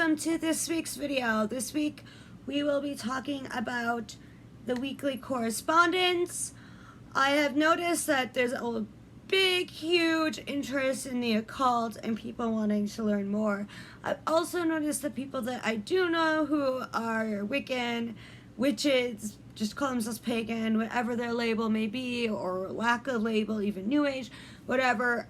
welcome to this week's video. This week we will be talking about the weekly correspondence. I have noticed that there's a big, huge interest in the occult and people wanting to learn more. I've also noticed that people that I do know who are Wiccan, witches, just call themselves pagan, whatever their label may be, or lack of label, even new age, whatever,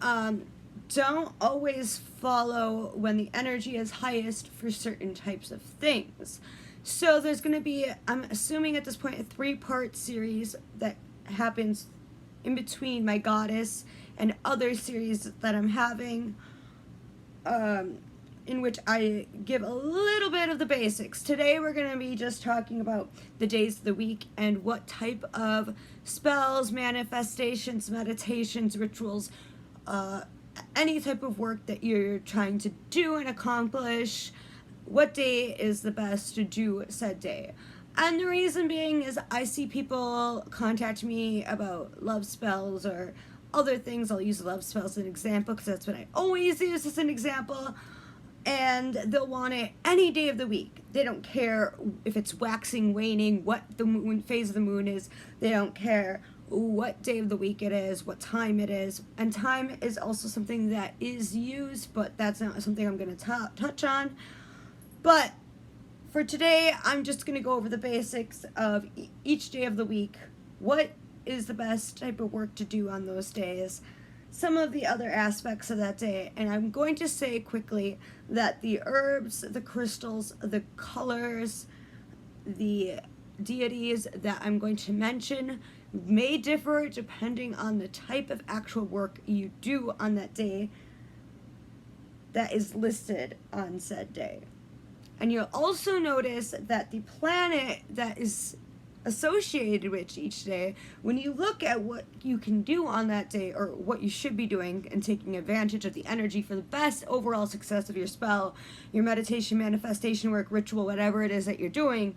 don't always follow when the energy is highest for certain types of things. So there's going to be, I'm assuming at this point, a 3-part series that happens in between my goddess and other series that I'm having, in which I give a little bit of the basics. Today we're going to be just talking about the days of the week and what type of spells, manifestations, meditations, rituals, any type of work that you're trying to do and accomplish, what day is the best to do said day. And the reason being is I see people contact me about love spells or other things. I'll use love spells as an example because that's what I always use as an example. And they'll want it any day of the week. They don't care if it's waxing, waning, what the moon phase of the moon is. They don't care what day of the week it is, what time it is. And time is also something that is used, but that's not something I'm going to touch on. But for today, I'm just going to go over the basics of each day of the week. What is the best type of work to do on those days? Some of the other aspects of that day. And I'm going to say quickly that the herbs, the crystals, the colors, the deities that I'm going to mention may differ depending on the type of actual work you do on that day that is listed on said day. And you'll also notice that the planet that is associated with each day, when you look at what you can do on that day or what you should be doing and taking advantage of the energy for the best overall success of your spell, your meditation, manifestation work, ritual, whatever it is that you're doing,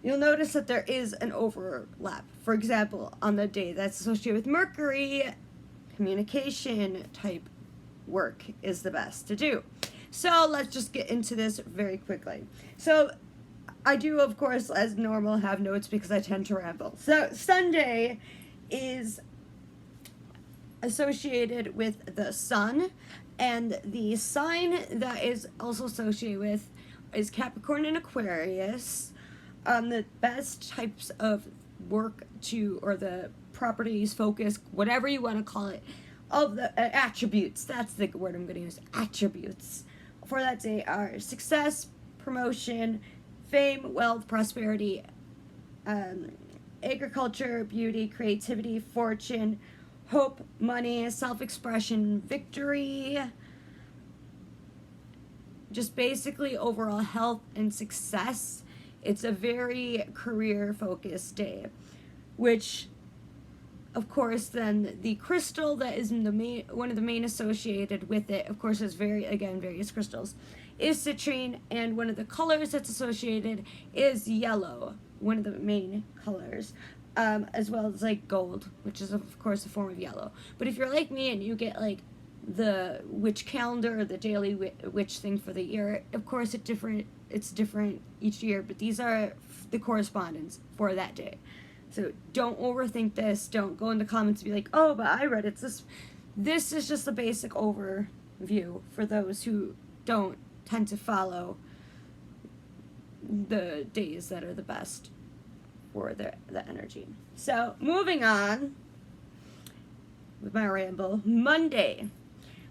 you'll notice that there is an overlap. For example, on the day that's associated with Mercury, communication type work is the best to do. So let's just get into this very quickly. So I do, of course, as normal, have notes because I tend to ramble. So Sunday is associated with the sun, and the sign that is also associated with is Capricorn and Aquarius. The best types of work to, or the properties, focus, whatever you want to call it, of the attributes, that's the word I'm going to use, attributes, for that day are success, promotion, fame, wealth, prosperity, agriculture, beauty, creativity, fortune, hope, money, self-expression, victory, just basically overall health and success. It's a very career-focused day, which, of course, then the crystal that is one of the main associated with it, of course, is various crystals, is citrine, and one of the colors that's associated is yellow, one of the main colors, as well as like gold, which is of course a form of yellow. But if you're like me and you get like the witch calendar or the daily witch thing for the year, of course it's different each year, but these are the correspondence for that day. So don't overthink this. Don't go in the comments and be like, oh, but I read it's this. This is just a basic overview for those who don't tend to follow the days that are the best for the energy. So moving on with my ramble, Monday.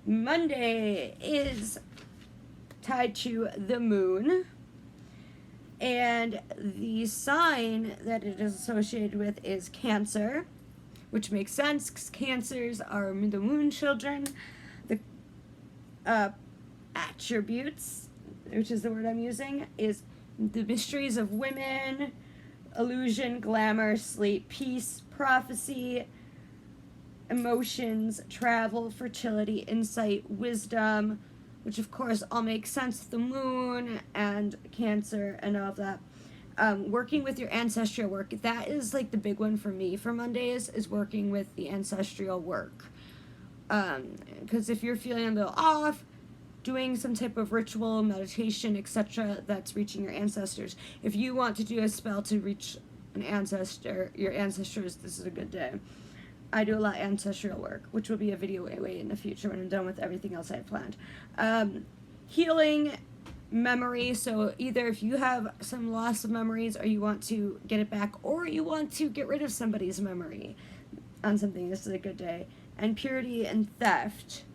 Monday is tied to the moon, and the sign that it is associated with is Cancer, which makes sense because Cancers are the moon children. The attributes, which is the word I'm using, is the mysteries of women, illusion, glamour, sleep, peace, prophecy, emotions, travel, fertility, insight, wisdom, which of course all makes sense with the moon and Cancer and all of that. Working with your ancestral work, that is like the big one for me for Mondays, is working with the ancestral work. Because if you're feeling a little off, doing some type of ritual, meditation, etc., that's reaching your ancestors. If you want to do a spell to reach an ancestor, your ancestors, this is a good day. I do a lot of ancestral work, which will be a video way in the future when I'm done with everything else I have planned. Healing memory, so either if you have some loss of memories or you want to get it back, or you want to get rid of somebody's memory on something, this is a good day. And purity and theft.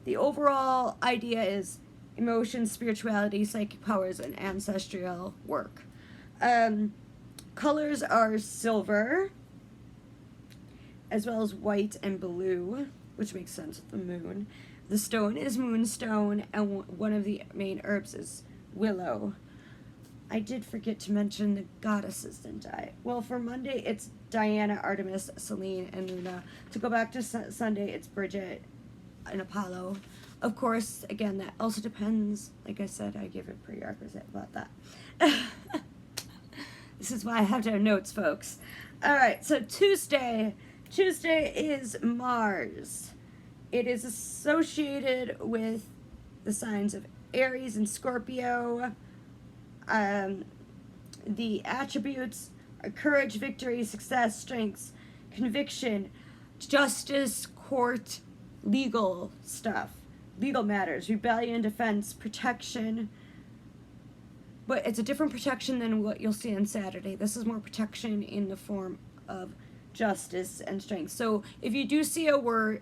The overall idea is emotions, spirituality, psychic powers, and ancestral work. Colors are silver, as well as white and blue, which makes sense with the moon. The stone is moonstone, and one of the main herbs is willow. I did forget to mention the goddesses, didn't I? Well, for Monday, it's Diana, Artemis, Selene, and Luna. To go back to Sunday, it's Bridget and Apollo. Of course, again, that also depends. Like I said, I give a prerequisite about that. This is why I have to have notes, folks. All right, so Tuesday is Mars. It is associated with the signs of Aries and Scorpio. The attributes are courage, victory, success, strengths, conviction, justice, court, legal stuff, legal matters, rebellion, defense, protection. But it's a different protection than what you'll see on Saturday. This is more protection in the form of justice and strength. So if you do see a word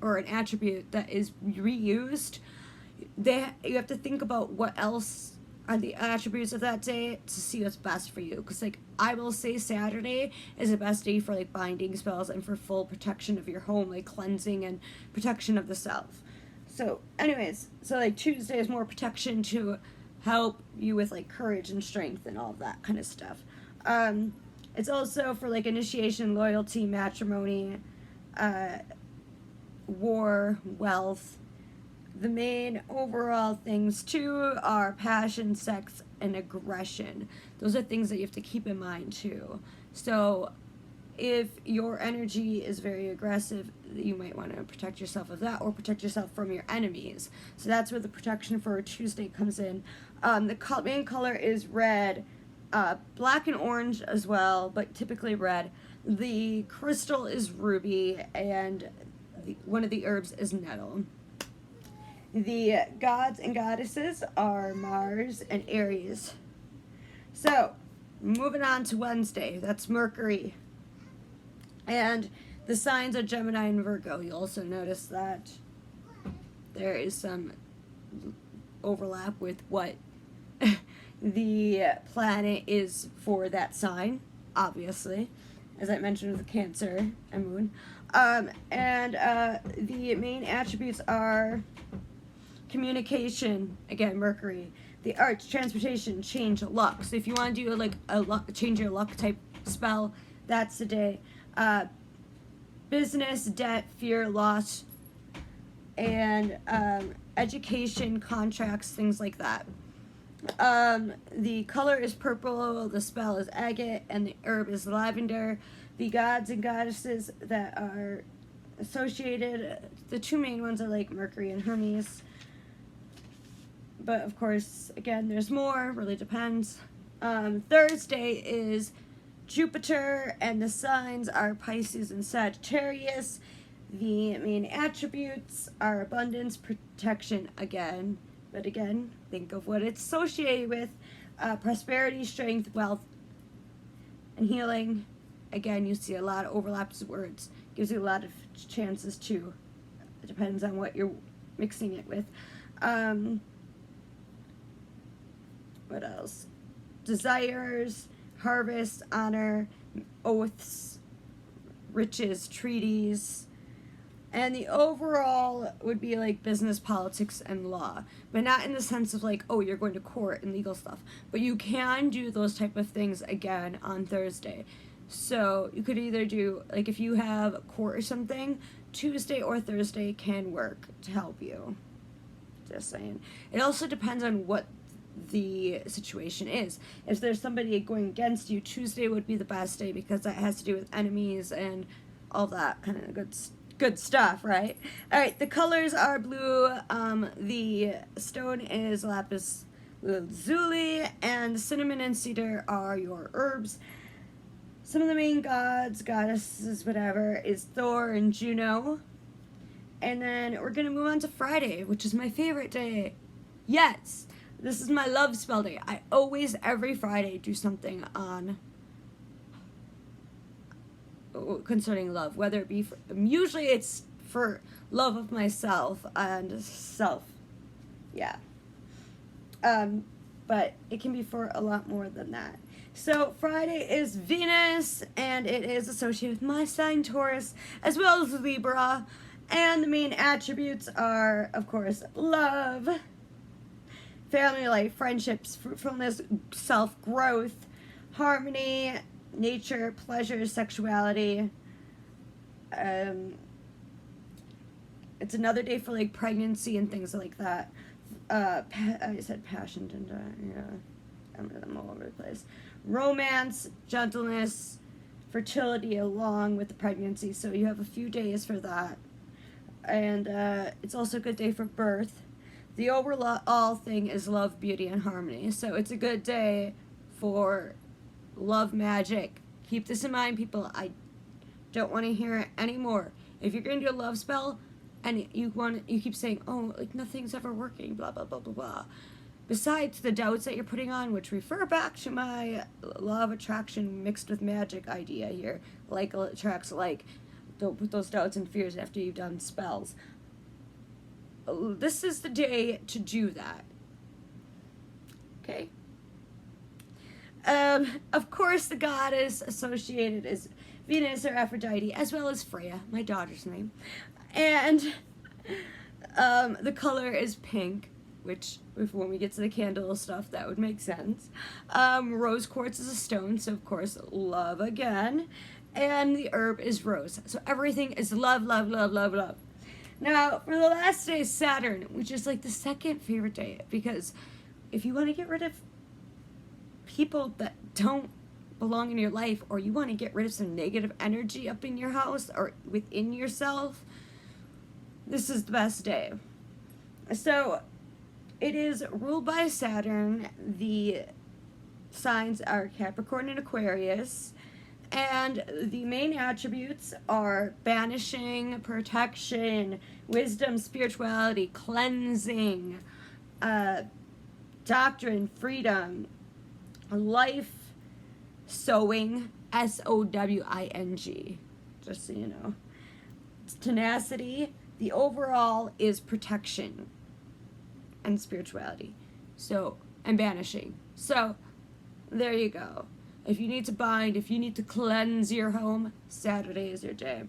or an attribute that is reused, you have to think about what else are the attributes of that day to see what's best for you. Because, like, I will say Saturday is the best day for, like, binding spells and for full protection of your home, like cleansing and protection of the self. So, anyways, so, like, Tuesday is more protection to help you with, like, courage and strength and all of that kind of stuff. It's also for, like, initiation, loyalty, matrimony, war, wealth. The main overall things, too, are passion, sex, and aggression. Those are things that you have to keep in mind, too. So if your energy is very aggressive, you might want to protect yourself of that or protect yourself from your enemies. So that's where the protection for Tuesday comes in. The main color is red, black and orange as well, but typically red. The crystal is ruby, and one of the herbs is nettle. The gods and goddesses are Mars and Aries. So, moving on to Wednesday, that's Mercury. And the signs are Gemini and Virgo. You'll also notice that there is some overlap with what the planet is for that sign, obviously, as I mentioned with Cancer and Moon. The main attributes are communication, again, Mercury. The arts, transportation, change, luck. So if you want to do like a luck, change your luck type spell, that's the day. Business, debt, fear, loss, and education, contracts, things like that. The color is purple, the spell is agate, and the herb is lavender. The gods and goddesses that are associated, the two main ones are like Mercury and Hermes. But of course, again, there's more, really depends. Thursday is Jupiter, and the signs are Pisces and Sagittarius. The main attributes are abundance, protection, again. But again, think of what it's associated with. Prosperity, strength, wealth, and healing. Again, you see a lot of overlaps of words. Gives you a lot of chances too. It depends on what you're mixing it with. What else? Desires, harvest, honor, oaths, riches, treaties. And the overall would be like business, politics, and law. But not in the sense of like, oh, you're going to court and legal stuff. But you can do those type of things again on Thursday. So you could either do, like if you have court or something, Tuesday or Thursday can work to help you. Just saying. It also depends on what the situation is. If there's somebody going against you, Tuesday would be the best day because that has to do with enemies and all that kind of good good stuff, right? All right, the colors are blue. The stone is lapis lazuli, and cinnamon and cedar are your herbs. Some of the main gods, goddesses, whatever, is Thor and Juno. And then we're going to move on to Friday, which is my favorite day. Yes, this is my love spell day. I always, every Friday, do something on concerning love, whether it be usually it's for love of myself and self. Yeah. But it can be for a lot more than that. So Friday is Venus, and it is associated with my sign Taurus, as well as Libra. And the main attributes are, of course, love, family life, friendships, fruitfulness, self-growth, harmony, nature, pleasure, sexuality. It's another day for like pregnancy and things like that. I said passion, didn't I? Yeah, I'm all over the place. Romance, gentleness, fertility along with the pregnancy. So you have a few days for that. And it's also a good day for birth. The overall thing is love, beauty, and harmony. So it's a good day for love magic. Keep this in mind, people. I don't want to hear it anymore. If you're going to do a love spell and you keep saying, oh, like nothing's ever working, blah, blah, blah, blah, blah. Besides the doubts that you're putting on, which refer back to my law of attraction mixed with magic idea here. Like attracts like. Those doubts and fears after you've done spells. This is the day to do that. Okay? Of course, the goddess associated is Venus or Aphrodite, as well as Freya, my daughter's name. And the color is pink, which when we get to the candle stuff, that would make sense. Rose quartz is a stone, so of course, love again. And the herb is rose. So everything is love, love, love, love, love. Now, for the last day is Saturn, which is like the second favorite day. Because if you want to get rid of people that don't belong in your life, or you want to get rid of some negative energy up in your house or within yourself, this is the best day. So it is ruled by Saturn. The signs are Capricorn and Aquarius. And the main attributes are banishing, protection, wisdom, spirituality, cleansing, doctrine, freedom, life, sowing, SOWING, just so you know. It's tenacity. The overall is protection and spirituality. So, and banishing. So, there you go. If you need to bind, if you need to cleanse your home, Saturday is your day.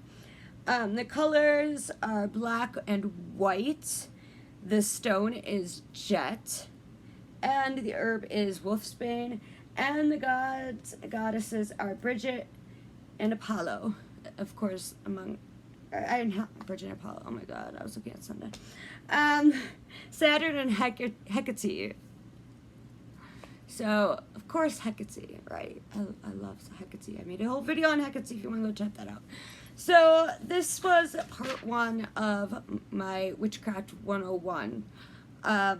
The colors are black and white. The stone is jet. And the herb is wolfsbane. And the goddesses are Bridget and Apollo. Of course, Bridget and Apollo. Oh my god, I was looking at Sunday. Saturn and Hecate. So, of course, Hecate, right? I love Hecate. I made a whole video on Hecate if you want to go check that out. So, this was part 1 of my Witchcraft 101. I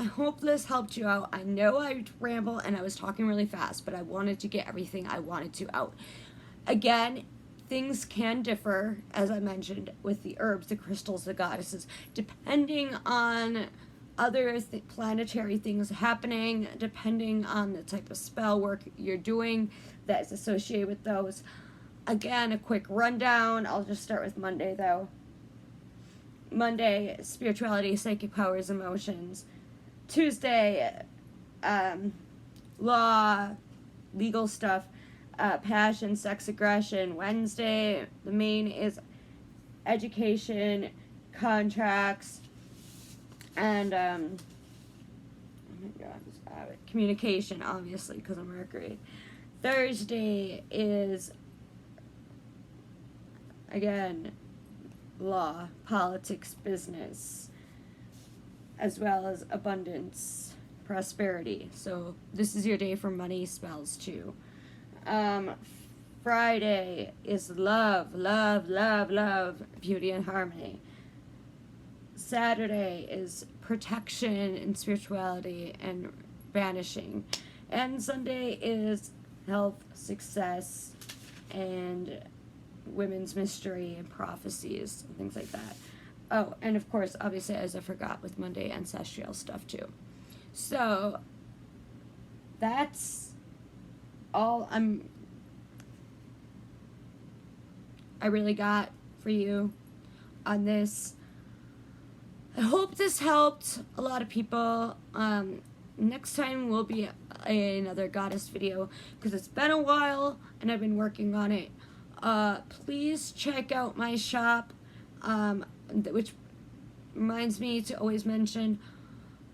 hope this helped you out. I know I ramble and I was talking really fast, but I wanted to get everything I wanted to out. Again, things can differ, as I mentioned, with the herbs, the crystals, the goddesses, depending on other planetary things happening, depending on the type of spell work you're doing that is associated with those. Again, a quick rundown. I'll just start with Monday, though. Monday, spirituality, psychic powers, emotions. Tuesday, law, legal stuff, passion, sex, aggression. Wednesday, the main is education, contracts, and, oh my god, communication, obviously, because of Mercury. Thursday is, again, law, politics, business, as well as abundance, prosperity. So this is your day for money spells, too. Friday is love, love, love, love, beauty and harmony. Saturday is protection and spirituality and banishing. And Sunday is health, success, and women's mystery and prophecies and things like that. Oh, and of course, obviously, as I forgot, with Monday, ancestral stuff too. So that's all I really got for you on this. I hope this helped a lot of people. Next time will be another goddess video because it's been a while and I've been working on it. Please check out my shop, which reminds me to always mention,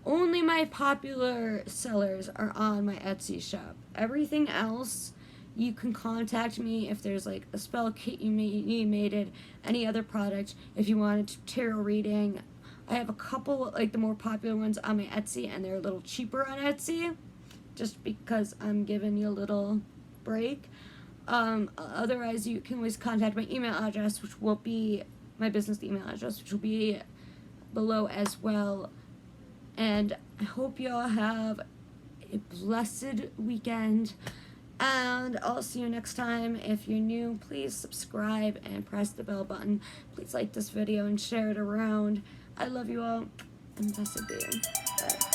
only my popular sellers are on my Etsy shop. Everything else, you can contact me if there's like a spell kit you needed, any other product, if you wanted tarot reading. I have a couple, like the more popular ones on my Etsy, and they're a little cheaper on Etsy, just because I'm giving you a little break. Otherwise, you can always contact my email address, which will be my business email address, which will be below as well. And I hope you all have a blessed weekend. And I'll see you next time. If you're new, please subscribe and press the bell button. Please like this video and share it around. I love you all, and blessed be. Bye.